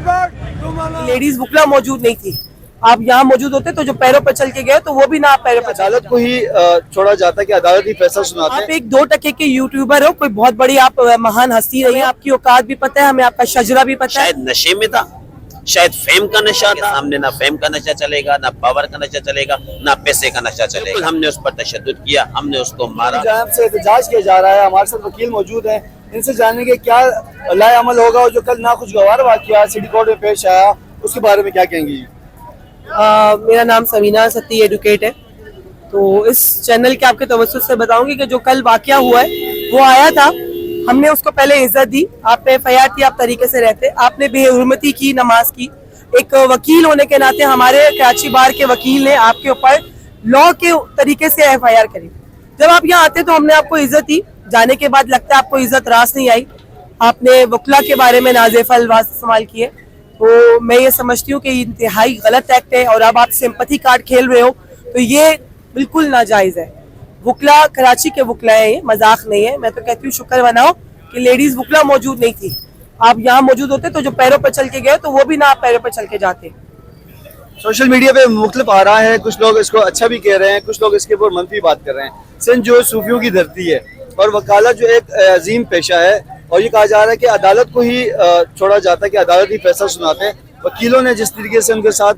Ladies वकला मौजूद नहीं थी। आप यहाँ मौजूद होते तो जो पैरों पर चल के गए तो वो भी ना आप पैरों पर अदालत को ही छोड़ा जाता है कि अदालत ही फैसला सुनाते आप एक 2% के यूट्यूबर हो, कोई बहुत बड़ी आप महान हस्ती नहीं है, आपकी औकात भी पता है, हमें आपका शजरा भी पता है। शायद नशे में था, शायद फेम का नशा था। सामने ना फेम का नशा चलेगा, ना पावर का नशा चलेगा, ना पैसे का नशा चलेगा। हमने उस पर तशद्दुद किया, हमने उसको मारा। जानिब से एहतजाज किया जा रहा है। हमारे साथ वकील मौजूद हैं, इनसे जानने के क्या लाए अमल होगा और जो कल नाखुशगवार वाक़या सिटी कोर्ट में पेश आया उसके बारे में क्या कहेंगी? मेरा नाम समीना सत्ती एडवोकेट है। तो इस चैनल के आपके तवज्जुह से बताऊंगी कि जो कल वाक़या हुआ है वो आया था, हमने उसको पहले इज्जत दी, आपने एफआईआर की, आप तरीके से रहते, आपने बेहुरमती की, नमाज की। एक वकील होने के नाते हमारे कराची बार के वकील ने आपके ऊपर लॉ के तरीके से एफआईआर करी। जब आप यहाँ आते तो हमने आपको इज्जत दी, जाने के बाद लगता है आपको इज्जत रास नहीं आई, आपने वकला के बारे में नाज़ेफ़ अल्फाज़ इस्तेमाल किए। तो मैं ये समझती हूँ कि इंतहाई गलत एक्ट है और अब आप सिंपैथी कार्ड खेल रहे हो तो ये बिल्कुल नाजायज़ है। वकला कराची के वकला है, ये मजाक नहीं है। मैं तो कहती हूँ शुक्र मनाओ कि लेडीज वकला मौजूद नहीं थी। आप यहाँ मौजूद होते तो जो पैरों पर चल के गए तो वो भी ना आप पैरों पर चल के जाते। सोशल मीडिया पे मुख्तलिफ आ रहा है, कुछ लोग इसको अच्छा भी कह रहे हैं, कुछ लोग इसके ऊपर मनफी बात कर रहे हैं। सिंध जो सूफियों की धरती है और वकालत जो एक अजीम पेशा है और ये कहा जा रहा है कि अदालत को ही छोड़ा जाता है कि अदालत ही फैसला सुनाते हैं। वकीलों ने जिस तरीके से उनके साथ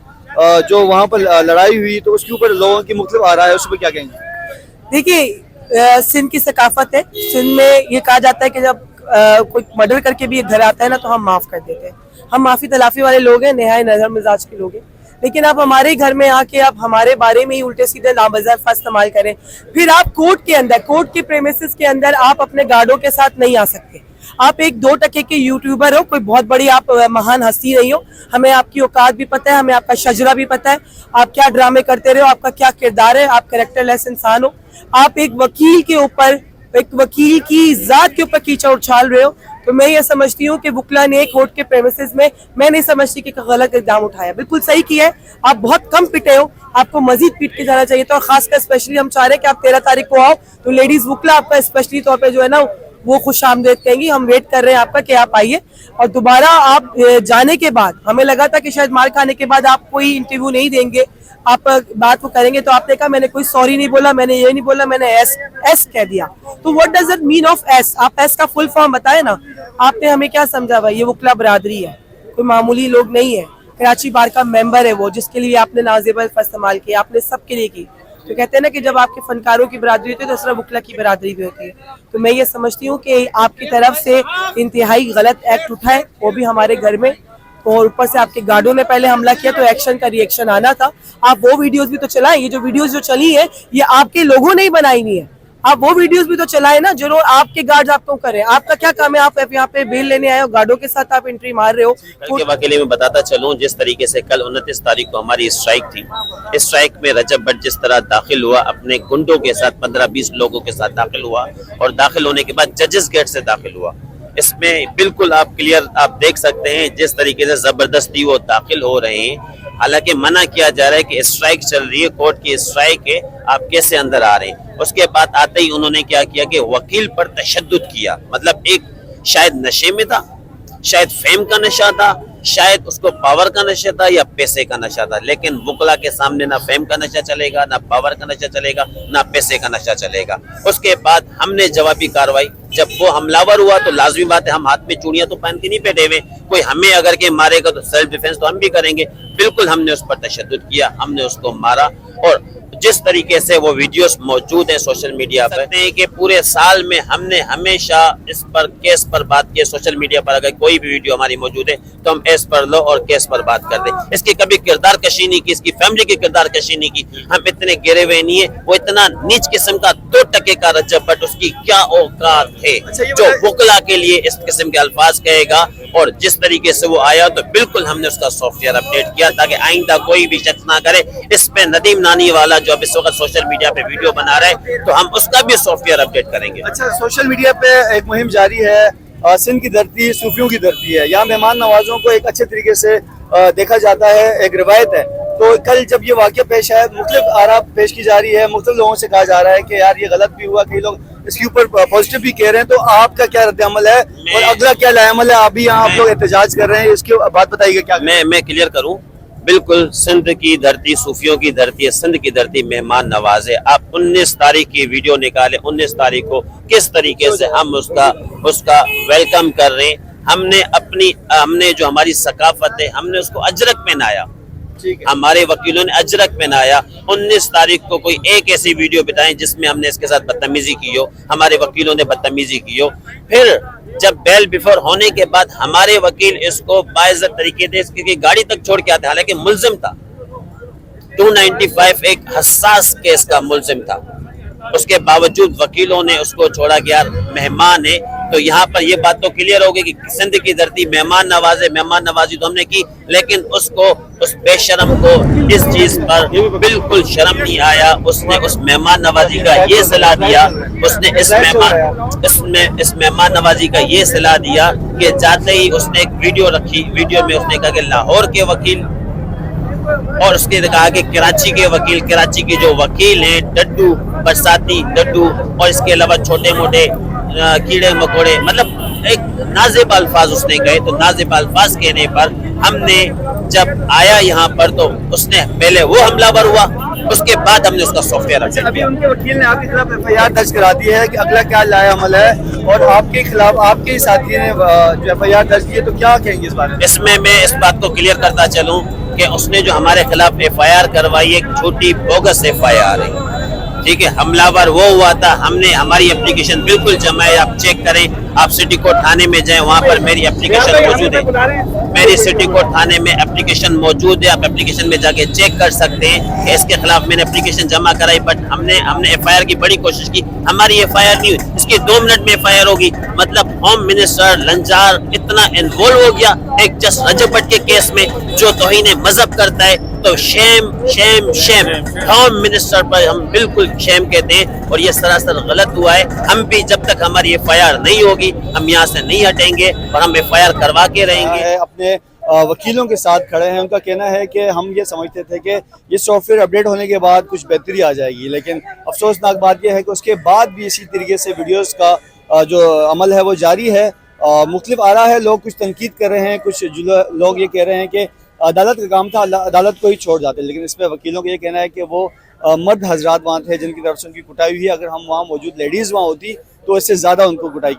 जो वहाँ पर लड़ाई हुई तो उसके ऊपर लोगों की मुख्तलिफ आ रहा है, उस पर क्या कहेंगे? देखिए सिंध की सकाफत है, सिंध में ये कहा जाता है कि जब कोई मर्डर करके भी एक घर आता है ना तो हम माफ़ कर देते हैं। हम माफ़ी तलाफ़ी वाले लोग हैं, नहाय नज़र मिजाज के लोग हैं। लेकिन आप हमारे घर में आके आप हमारे बारे में ही उल्टे सीधे नामज़द अल्फाज़ इस्तेमाल करें, फिर आप कोर्ट के अंदर, कोर्ट के प्रेमिसेस के अंदर आप अपने गार्डों के साथ नहीं आ सकते। आप एक 2% के यूट्यूबर हो, कोई बहुत बड़ी आप महान हस्ती नहीं हो, हमें आपकी औकात भी पता है, हमें आपका शजरा भी पता है, आप क्या ड्रामे करते रहे हो, आपका क्या किरदार है, आप कैरेक्टरलेस इंसान हो। आप एक वकील के ऊपर, एक वकील की ज़ात के ऊपर कीचड़ उछाल रहे हो। तो मैं ये समझती हूँ कि वकला ने कोर्ट के प्रेमिसेस में, मैं नहीं समझती कि गलत इक़दाम उठाया, बिल्कुल सही किया है। आप बहुत कम पिटे हो, आपको मजीद पीट के जाना चाहिए था। और खासकर स्पेशली हम चाह रहे हैं कि आप 13 तारीख को आओ तो लेडीज वकला आपका स्पेशली तौर पे जो है ना वो खुश आमदेद कहेंगी। हम वेट कर रहे हैं आपका कि आप आइए। और दोबारा आप जाने के बाद हमें लगा था कि शायद मार खाने के बाद आप कोई इंटरव्यू नहीं देंगे, आप बात को करेंगे, तो आपने कहा मैंने कोई सॉरी नहीं बोला, मैंने ये नहीं बोला, मैंने एस कह दिया। तो what does it mean of S? आप एस का फुल फॉर्म बताए ना। आपने हमें क्या समझा भाई? ये वकला बरादरी है, कोई मामूली लोग नहीं है। कराची बार का मेंबर है वो, जिसके लिए आपने नाज़ेफ़ अल्फाज़ इस्तेमाल किया, आपने सबके लिए की। तो कहते हैं ना कि जब आपके फनकारों की बरादरी होती है तो सिर्फ वकला की बरादरी भी होती है। तो मैं ये समझती हूँ कि आपकी तरफ से इंतहाई गलत एक्ट उठा है, वो भी हमारे घर में, और ऊपर से आपके गार्डों ने पहले हमला किया तो एक्शन का रिएक्शन आना था। आप वो वीडियोस भी तो चलाएं, ये जो वीडियोस जो चली है ये आपके लोगों ने ही बनाई नहीं है। आप वो वीडियोस भी तो चलाएं ना, जो आपके गार्ड्स आपको करें। आपका क्या काम है? आप यहाँ पे बेल लेने आए हो, गार्डों के साथ आप एंट्री मार रहे हो। कल के वाक़े में बताता चलूं, जिस तरीके से कल 29 तारीख को हमारी स्ट्राइक थी, इस स्ट्राइक में रजब भट्ट जिस तरह दाखिल हुआ, अपने गुंडों के साथ 15-20 लोगों के साथ दाखिल हुआ और दाखिल होने के बाद जजेस गेट से दाखिल हुआ। इसमें बिल्कुल आप क्लियर आप देख सकते हैं जिस तरीके से जबरदस्ती वो दाखिल हो रहे हैं। हालांकि मना किया जा रहा है कि स्ट्राइक चल रही है, कोर्ट की स्ट्राइक है, आप कैसे अंदर आ रहे हैं। उसके बाद आते ही उन्होंने क्या किया कि वकील पर तशद्दुद किया। मतलब एक शायद नशे में था, शायद फेम का नशा था, शायद उसको पावर का नशा था या पैसे का नशा था। लेकिन वकला के सामने ना फेम का नशा चलेगा, ना पावर का नशा चलेगा, ना पैसे का नशा चलेगा। उसके बाद हमने जवाबी कार्रवाई, जब वो हमलावर हुआ तो लाजमी बात है हम हाथ में चूड़ियां तो पहन के नहीं बैठे हुए, कोई हमें अगर के मारेगा तो सेल्फ डिफेंस तो हम भी करेंगे। बिल्कुल हमने उस पर तशद्दुद किया, हमने उसको मारा। और जिस तरीके से वो वीडियोस मौजूद हैं सोशल मीडिया पर, कहते हैं कि पूरे साल में हमने हमेशा इस पर केस पर बात की। सोशल मीडिया पर अगर कोई भी वीडियो हमारी मौजूद है तो हम एस पर लो और केस पर बात कर दें। इसकी कभी किरदार कशी नहीं की, इसकी फैमिली की किरदार कशी नहीं की। हम इतने गिरे हुए नहीं है। वो इतना नीच किस्म का 2% का रजब भट्ट, उसकी क्या औकात है जो वकला के लिए इस किस्म के अल्फाज कहेगा। और जिस तरीके से वो आया तो बिल्कुल हमने उसका सॉफ्टवेयर अपडेट किया ताकि आइंदा कोई भी शख्स ना करे। इस पे नदीम नानी वाला जो अब इस वक्त सोशल मीडिया पे वीडियो बना रहे हैं तो हम उसका भी सॉफ्टवेयर अपडेट करेंगे। अच्छा, सोशल मीडिया पे एक मुहिम जारी है, सिंध की धरती सूफियों की धरती है, यहाँ मेहमान नवाजों को एक अच्छे तरीके से देखा जाता है, एक रिवायत है। तो कल जब ये वाक़या पेश आया, मुख्तलिफ आरा पेश की जा रही है, मुख्तलिफ लोगों से कहा जा रहा है कि यार ये गलत भी हुआ, कई लोग اس کے اوپر پازیٹیو بھی کہہ رہے ہیں, تو آپ کا کیا رد عمل ہے اور اگلا کیا رد عمل ہے؟ آپ بھی یہاں آپ لوگ احتجاج کر رہے ہیں, اس کی بات بتائیے گا کیا؟ میں کلیئر کروں, بالکل سندھ کی دھرتی صوفیوں کی دھرتی ہے, سندھ کی دھرتی مہمان نواز ہے. آپ 19 تاریخ کی ویڈیو نکالیں, 19 تاریخ کو کس طریقے سے ہم اس کا ویلکم کر رہے ہیں. ہم نے جو ہماری ثقافت ہے ہم نے اس کو اجرک پہنایا, ہمارے وکیلوں نے اجرک پہنایا. 19 تاریخ کو کوئی ایک ایسی ویڈیو بتائیں جس میں ہم نے اس کے ساتھ بدتمیزی کی ہو, ہمارے وکیلوں نے بدتمیزی کی ہو. پھر جب بیل بیفور ہونے کے بعد ہمارے وکیل اس کو باعزت طریقے سے اس کی گاڑی تک چھوڑ کے آتے, حالانکہ ملزم تھا. 295 ایک حساس کیس کا ملزم تھا, اس کے باوجود وکیلوں نے اس کو چھوڑا گیا. مہمان ہے تو یہاں پر یہ بات تو کلیئر ہوگی کہ سندھ کی دھرتی مہمان نواز ہے, مہمان نوازی تو ہم نے کی, لیکن اس بے شرم کو اس چیز پر بالکل شرم نہیں آیا. اس نے اس مہمان نوازی کا یہ صلاح دیا, اس نے اس مہمان نوازی کا یہ صلاح دیا کہ جاتے ہی اس نے ایک ویڈیو رکھی, ویڈیو میں اس نے کہا کہ لاہور کے وکیل اور اس کے کہا کہ کراچی کے وکیل, کراچی کے جو وکیل ہیں ڈڈو, برساتی ڈڈو, اور اس کے علاوہ چھوٹے موٹے کیڑے مکوڑے, مطلب ایک نازیب الفاظ اس نے کہے. تو نازیب الفاظ کہنے پر ہم نے جب آیا یہاں پر تو اس نے پہلے وہ حملہ ور ہوا, اس کے بعد ہم نے اس کا سافٹ ویئر اپڈیٹ ابھی کیا. ان کے وکیل نے آپ کی خلاف FIR درج کرا دی ہے کہ اگلا کیا لائے عمل ہے, اور آپ کے خلاف آپ کے ساتھی نے جو FIR درج کی ہے, تو کیا کہیں گے اس بارے میں؟ اس میں اس بات کو کلیئر کرتا چلوں کہ اس نے جو ہمارے خلاف FIR کروائی ایک چھوٹی بوگس FIR ہے, ٹھیک ہے. حملہ ور وہ ہوا تھا, ہم نے ہماری اپلیکیشن بالکل جمع ہے, آپ چیک کریں, آپ سٹی کورٹ تھانے میں جائیں, وہاں پر میری اپلیکیشن موجود ہے, میری سٹی کورٹ تھانے میں اپلیکیشن موجود ہے. آپ اپلیکیشن میں جا کے چیک کر سکتے ہیں کہ اس کے خلاف میں نے اپلیکیشن جمع کرائی, بٹ ہم نے FIR کی بڑی کوشش کی, ہماری FIR نہیں ہوئی. اس کی 2 منٹ میں FIR ہوگی. مطلب ہوم منسٹر لنجار اتنا انوالو ہو گیا ایک جسٹ رجب بٹ کے کیس میں جو توہین مذہب کرتا ہے. تو شیم شیم شیم, ہوم منسٹر پر ہم بالکل شیم کہتے ہیں, اور یہ سراسر غلط ہوا ہے. ہم بھی جب تک ہماری FIR نہیں ہوگی ہم یہاں سے نہیں ہٹیں گے, اور ہم FIR کروا کے رہیں گے. اپنے وکیلوں کے ساتھ کھڑے ہیں, ان کا کہنا ہے کہ ہم یہ سمجھتے تھے کہ یہ سافٹ ویئر اپڈیٹ ہونے کے بعد کچھ بہتری آ جائے گی, لیکن افسوسناک بات یہ ہے کہ اس کے بعد بھی اسی طریقے سے ویڈیوز کا جو عمل ہے وہ جاری ہے. مختلف آرا ہے, لوگ کچھ تنقید کر رہے ہیں, کچھ لوگ یہ کہہ رہے ہیں کہ عدالت کا کام تھا, عدالت کو ہی چھوڑ جاتے, لیکن اس میں وکیلوں کا یہ کہنا ہے کہ وہ مرد حضرات وہاں تھے جن کی طرف سے ان کی کٹائی ہوئی ہے. اگر ہم وہاں موجود لیڈیز وہاں ہوتی تو اس سے زیادہ ان کو کٹائی